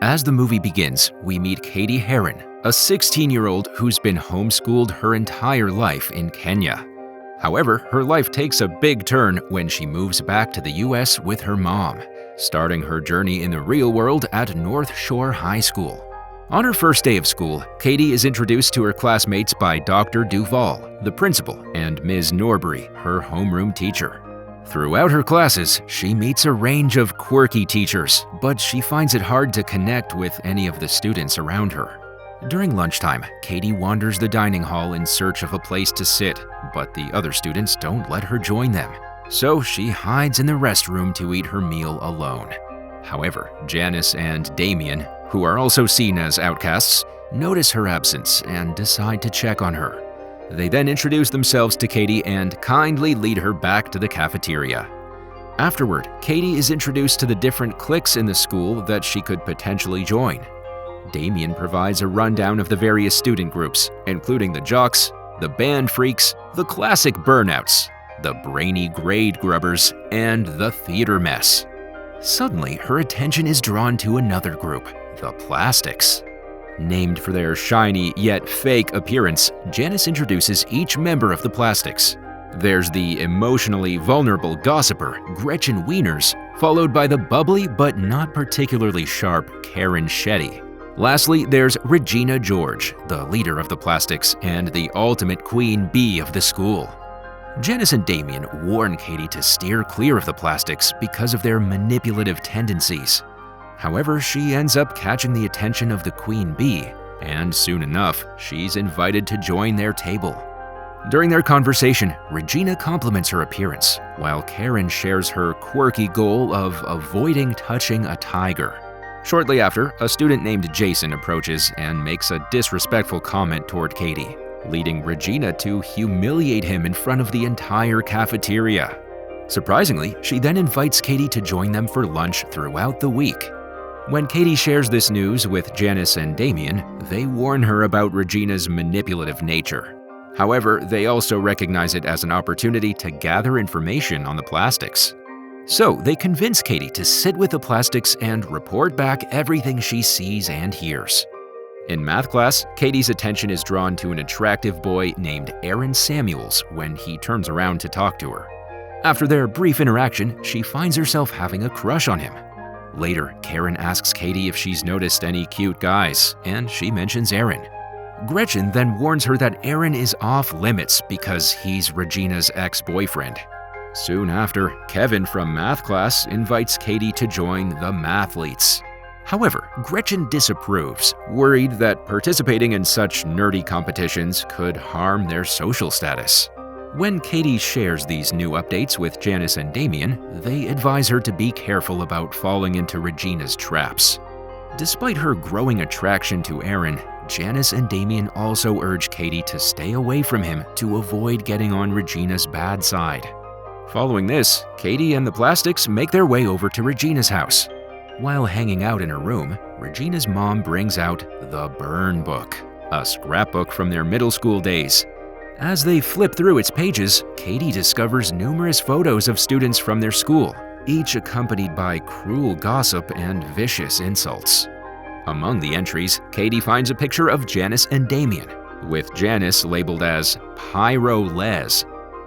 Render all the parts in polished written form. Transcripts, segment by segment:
As the movie begins, we meet Cady Heron, a 16-year-old who's been homeschooled her entire life in Kenya. However, her life takes a big turn when she moves back to the US with her mom, starting her journey in the real world at Northshore High School. On her first day of school, Cady is introduced to her classmates by Dr. Duval, the principal, and Ms. Norbury, her homeroom teacher. Throughout her classes, she meets a range of quirky teachers, but she finds it hard to connect with any of the students around her. During lunchtime, Cady wanders the dining hall in search of a place to sit, but the other students don't let her join them. So she hides in the restroom to eat her meal alone. However, Janice and Damien, who are also seen as outcasts, notice her absence and decide to check on her. They then introduce themselves to Cady and kindly lead her back to the cafeteria. Afterward, Cady is introduced to the different cliques in the school that she could potentially join. Damien provides a rundown of the various student groups, including the jocks, the band freaks, the classic burnouts, the brainy grade grubbers, and the theater mess. Suddenly, her attention is drawn to another group, the Plastics. Named for their shiny yet fake appearance, Janice introduces each member of the Plastics. There's the emotionally vulnerable gossiper, Gretchen Wieners, followed by the bubbly but not particularly sharp Karen Shetty. Lastly, there's Regina George, the leader of the Plastics and the ultimate queen bee of the school. Janice and Damien warn Cady to steer clear of the Plastics because of their manipulative tendencies. However, she ends up catching the attention of the queen bee, and soon enough, she's invited to join their table. During their conversation, Regina compliments her appearance, while Karen shares her quirky goal of avoiding touching a tiger. Shortly after, a student named Jason approaches and makes a disrespectful comment toward Cady, leading Regina to humiliate him in front of the entire cafeteria. Surprisingly, she then invites Cady to join them for lunch throughout the week. When Cady shares this news with Janice and Damien, they warn her about Regina's manipulative nature. However, they also recognize it as an opportunity to gather information on the Plastics. So they convince Cady to sit with the Plastics and report back everything she sees and hears. In math class, Cady's attention is drawn to an attractive boy named Aaron Samuels when he turns around to talk to her. After their brief interaction, she finds herself having a crush on him. Later, Karen asks Cady if she's noticed any cute guys, and she mentions Aaron. Gretchen then warns her that Aaron is off limits because he's Regina's ex-boyfriend. Soon after, Kevin from math class invites Cady to join the Mathletes. However, Gretchen disapproves, worried that participating in such nerdy competitions could harm their social status. When Cady shares these new updates with Janice and Damien, they advise her to be careful about falling into Regina's traps. Despite her growing attraction to Aaron, Janice and Damien also urge Cady to stay away from him to avoid getting on Regina's bad side. Following this, Cady and the Plastics make their way over to Regina's house. While hanging out in her room, Regina's mom brings out the Burn Book, a scrapbook from their middle school days. As they flip through its pages, Cady discovers numerous photos of students from their school, each accompanied by cruel gossip and vicious insults. Among the entries, Cady finds a picture of Janice and Damien, with Janice labeled as Pyro Les.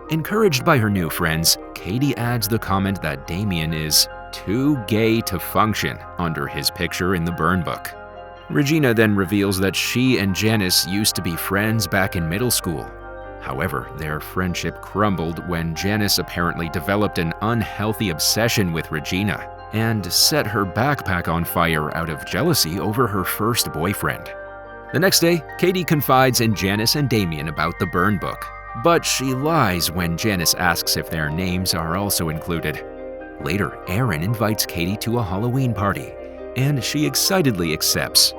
Encouraged by her new friends, Cady adds the comment that Damien is too gay to function under his picture in the Burn Book. Regina then reveals that she and Janice used to be friends back in middle school. However, their friendship crumbled when Janice apparently developed an unhealthy obsession with Regina and set her backpack on fire out of jealousy over her first boyfriend. The next day, Cady confides in Janice and Damien about the Burn Book, but she lies when Janice asks if their names are also included. Later, Aaron invites Cady to a Halloween party, and she excitedly accepts.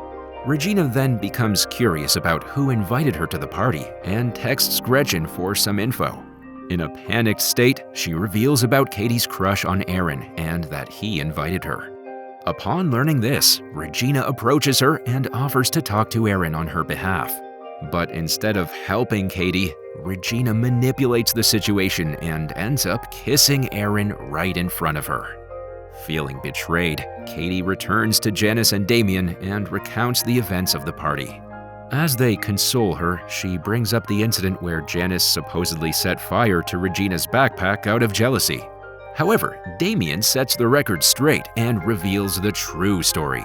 Regina then becomes curious about who invited her to the party and texts Gretchen for some info. In a panicked state, she reveals about Cady's crush on Aaron and that he invited her. Upon learning this, Regina approaches her and offers to talk to Aaron on her behalf. But instead of helping Cady, Regina manipulates the situation and ends up kissing Aaron right in front of her. Feeling betrayed, Cady returns to Janice and Damien and recounts the events of the party. As they console her, she brings up the incident where Janice supposedly set fire to Regina's backpack out of jealousy. However, Damien sets the record straight and reveals the true story.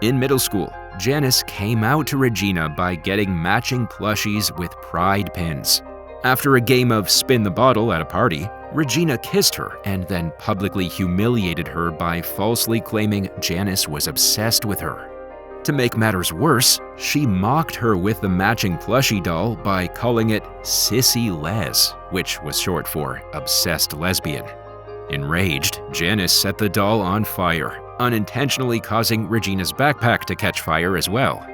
In middle school, Janice came out to Regina by getting matching plushies with pride pins. After a game of spin the bottle at a party, Regina kissed her and then publicly humiliated her by falsely claiming Janice was obsessed with her. To make matters worse, she mocked her with the matching plushie doll by calling it Sissy Les, which was short for obsessed lesbian. Enraged, Janice set the doll on fire, unintentionally causing Regina's backpack to catch fire as well.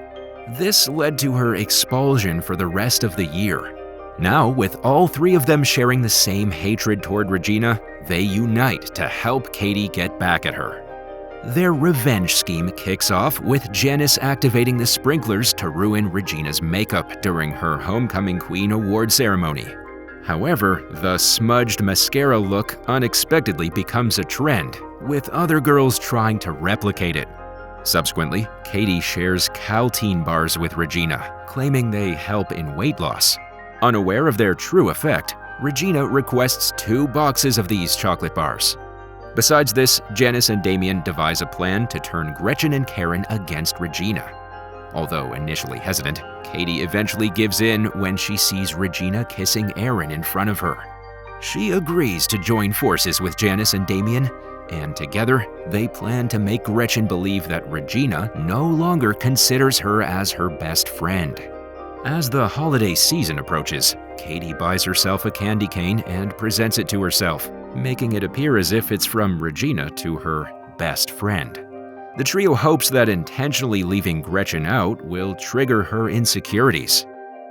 This led to her expulsion for the rest of the year. Now, with all three of them sharing the same hatred toward Regina, they unite to help Cady get back at her. Their revenge scheme kicks off with Janice activating the sprinklers to ruin Regina's makeup during her Homecoming Queen award ceremony. However, the smudged mascara look unexpectedly becomes a trend, with other girls trying to replicate it. Subsequently, Cady shares Caltine bars with Regina, claiming they help in weight loss. Unaware of their true effect, Regina requests 2 boxes of these chocolate bars. Besides this, Janice and Damien devise a plan to turn Gretchen and Karen against Regina. Although initially hesitant, Cady eventually gives in when she sees Regina kissing Aaron in front of her. She agrees to join forces with Janice and Damien, and together they plan to make Gretchen believe that Regina no longer considers her as her best friend. As the holiday season approaches, Cady buys herself a candy cane and presents it to herself, making it appear as if it's from Regina to her best friend. The trio hopes that intentionally leaving Gretchen out will trigger her insecurities.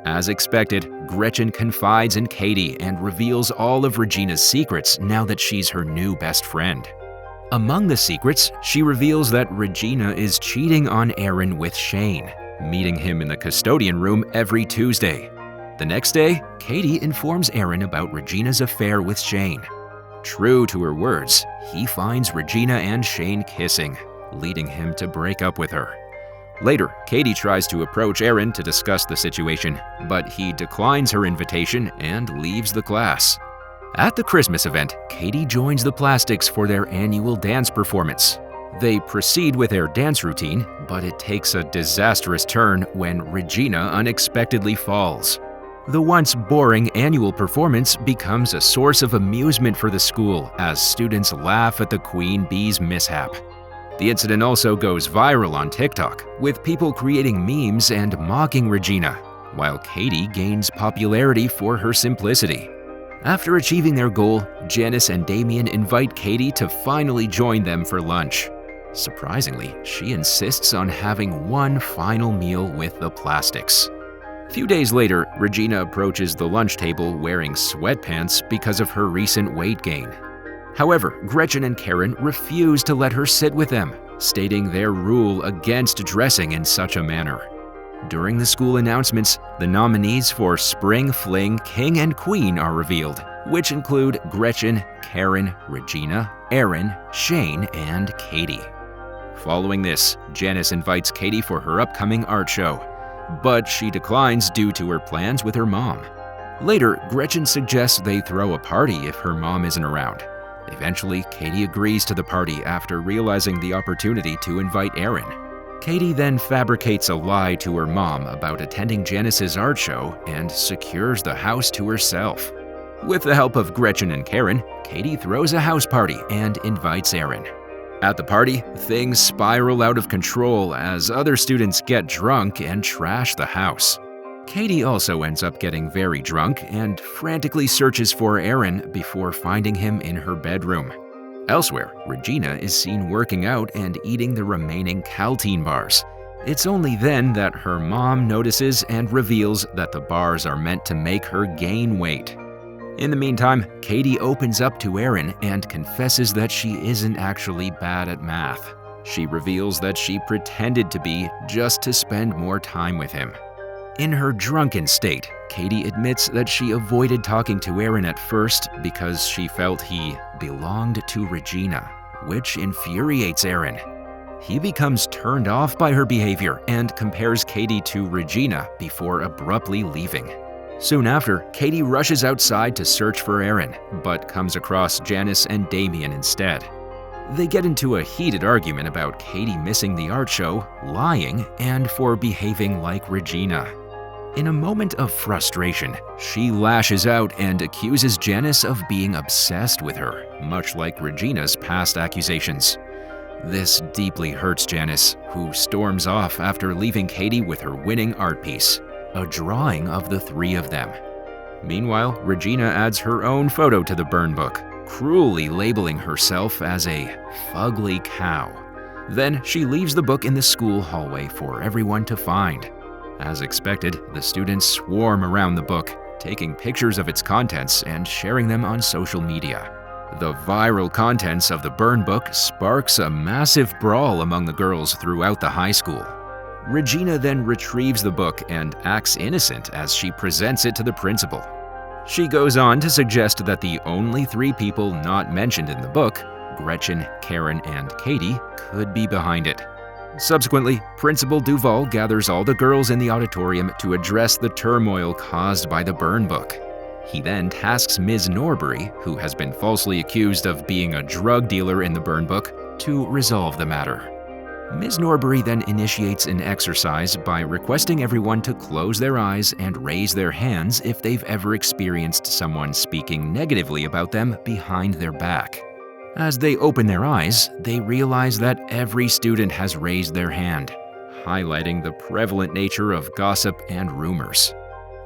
As expected, Gretchen confides in Cady and reveals all of Regina's secrets now that she's her new best friend. Among the secrets, she reveals that Regina is cheating on Aaron with Shane, meeting him in the custodian room every Tuesday. The next day, Cady informs Aaron about Regina's affair with Shane. True to her words, he finds Regina and Shane kissing, leading him to break up with her. Later, Cady tries to approach Aaron to discuss the situation, but he declines her invitation and leaves the class. At the Christmas event, Cady joins the Plastics for their annual dance performance. They proceed with their dance routine, but it takes a disastrous turn when Regina unexpectedly falls. The once boring annual performance becomes a source of amusement for the school as students laugh at the queen bee's mishap. The incident also goes viral on TikTok, with people creating memes and mocking Regina, while Cady gains popularity for her simplicity. After achieving their goal, Janice and Damien invite Cady to finally join them for lunch. Surprisingly, she insists on having one final meal with the Plastics. A few days later, Regina approaches the lunch table wearing sweatpants because of her recent weight gain. However, Gretchen and Karen refuse to let her sit with them, stating their rule against dressing in such a manner. During the school announcements, the nominees for Spring Fling King and Queen are revealed, which include Gretchen, Karen, Regina, Aaron, Shane, and Cady. Following this, Janice invites Cady for her upcoming art show, but she declines due to her plans with her mom. Later, Gretchen suggests they throw a party if her mom isn't around. Eventually, Cady agrees to the party after realizing the opportunity to invite Aaron. Cady then fabricates a lie to her mom about attending Janice's art show and secures the house to herself. With the help of Gretchen and Karen, Cady throws a house party and invites Aaron. At the party, things spiral out of control as other students get drunk and trash the house. Cady also ends up getting very drunk and frantically searches for Aaron before finding him in her bedroom. Elsewhere, Regina is seen working out and eating the remaining Caltine bars. It's only then that her mom notices and reveals that the bars are meant to make her gain weight. In the meantime, Cady opens up to Aaron and confesses that she isn't actually bad at math. She reveals that she pretended to be just to spend more time with him. In her drunken state, Cady admits that she avoided talking to Aaron at first because she felt he belonged to Regina, which infuriates Aaron. He becomes turned off by her behavior and compares Cady to Regina before abruptly leaving. Soon after, Cady rushes outside to search for Aaron, but comes across Janice and Damien instead. They get into a heated argument about Cady missing the art show, lying, and for behaving like Regina. In a moment of frustration, she lashes out and accuses Janice of being obsessed with her, much like Regina's past accusations. This deeply hurts Janice, who storms off after leaving Cady with her winning art piece, a drawing of the three of them. Meanwhile, Regina adds her own photo to the burn book, cruelly labeling herself as a fugly cow. Then she leaves the book in the school hallway for everyone to find. As expected, the students swarm around the book, taking pictures of its contents and sharing them on social media. The viral contents of the burn book sparks a massive brawl among the girls throughout the high school. Regina then retrieves the book and acts innocent as she presents it to the principal. She goes on to suggest that the only three people not mentioned in the book, Gretchen, Karen, and Cady, could be behind it. Subsequently, Principal Duval gathers all the girls in the auditorium to address the turmoil caused by the burn book. He then tasks Ms. Norbury, who has been falsely accused of being a drug dealer in the burn book, to resolve the matter. Ms. Norbury then initiates an exercise by requesting everyone to close their eyes and raise their hands if they've ever experienced someone speaking negatively about them behind their back. As they open their eyes, they realize that every student has raised their hand, highlighting the prevalent nature of gossip and rumors.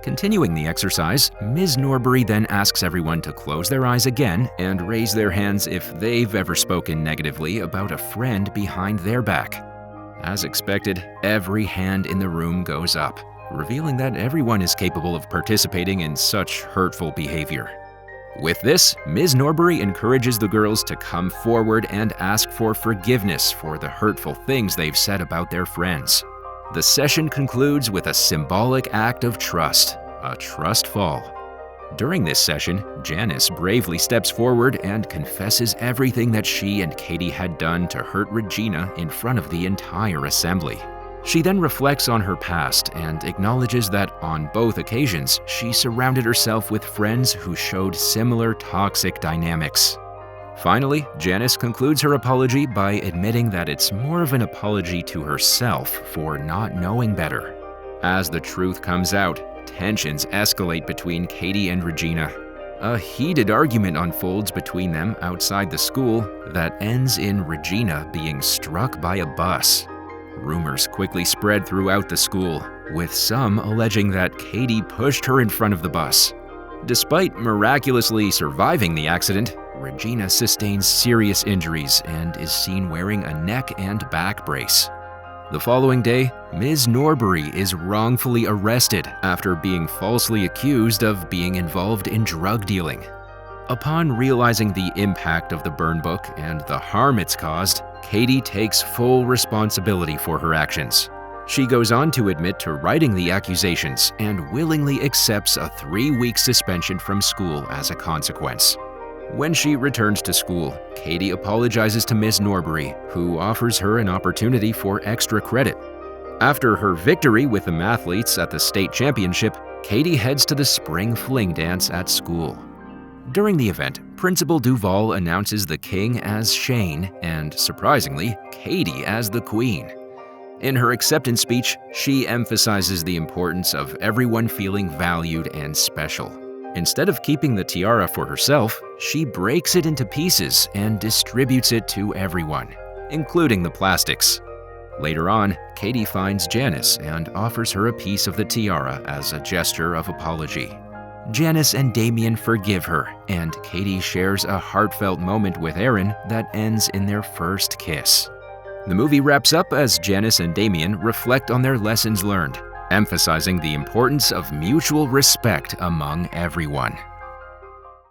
Continuing the exercise, Ms. Norbury then asks everyone to close their eyes again and raise their hands if they've ever spoken negatively about a friend behind their back. As expected, every hand in the room goes up, revealing that everyone is capable of participating in such hurtful behavior. With this, Ms. Norbury encourages the girls to come forward and ask for forgiveness for the hurtful things they've said about their friends. The session concludes with a symbolic act of trust, a trust fall. During this session, Janice bravely steps forward and confesses everything that she and Cady had done to hurt Regina in front of the entire assembly. She then reflects on her past and acknowledges that on both occasions, she surrounded herself with friends who showed similar toxic dynamics. Finally, Janice concludes her apology by admitting that it's more of an apology to herself for not knowing better. As the truth comes out, tensions escalate between Cady and Regina. A heated argument unfolds between them outside the school that ends in Regina being struck by a bus. Rumors quickly spread throughout the school, with some alleging that Cady pushed her in front of the bus. Despite miraculously surviving the accident, Regina sustains serious injuries and is seen wearing a neck and back brace. The following day, Ms. Norbury is wrongfully arrested after being falsely accused of being involved in drug dealing. Upon realizing the impact of the burn book and the harm it's caused, Cady takes full responsibility for her actions. She goes on to admit to writing the accusations and willingly accepts a 3-week suspension from school as a consequence. When she returns to school, Cady apologizes to Ms. Norbury, who offers her an opportunity for extra credit. After her victory with the mathletes at the state championship, Cady heads to the spring fling dance at school. During the event, Principal Duval announces the king as Shane and, surprisingly, Cady as the queen. In her acceptance speech, she emphasizes the importance of everyone feeling valued and special. Instead of keeping the tiara for herself, she breaks it into pieces and distributes it to everyone, including the plastics. Later on, Cady finds Janice and offers her a piece of the tiara as a gesture of apology. Janice and Damien forgive her, and Cady shares a heartfelt moment with Aaron that ends in their first kiss. The movie wraps up as Janice and Damien reflect on their lessons learned, emphasizing the importance of mutual respect among everyone.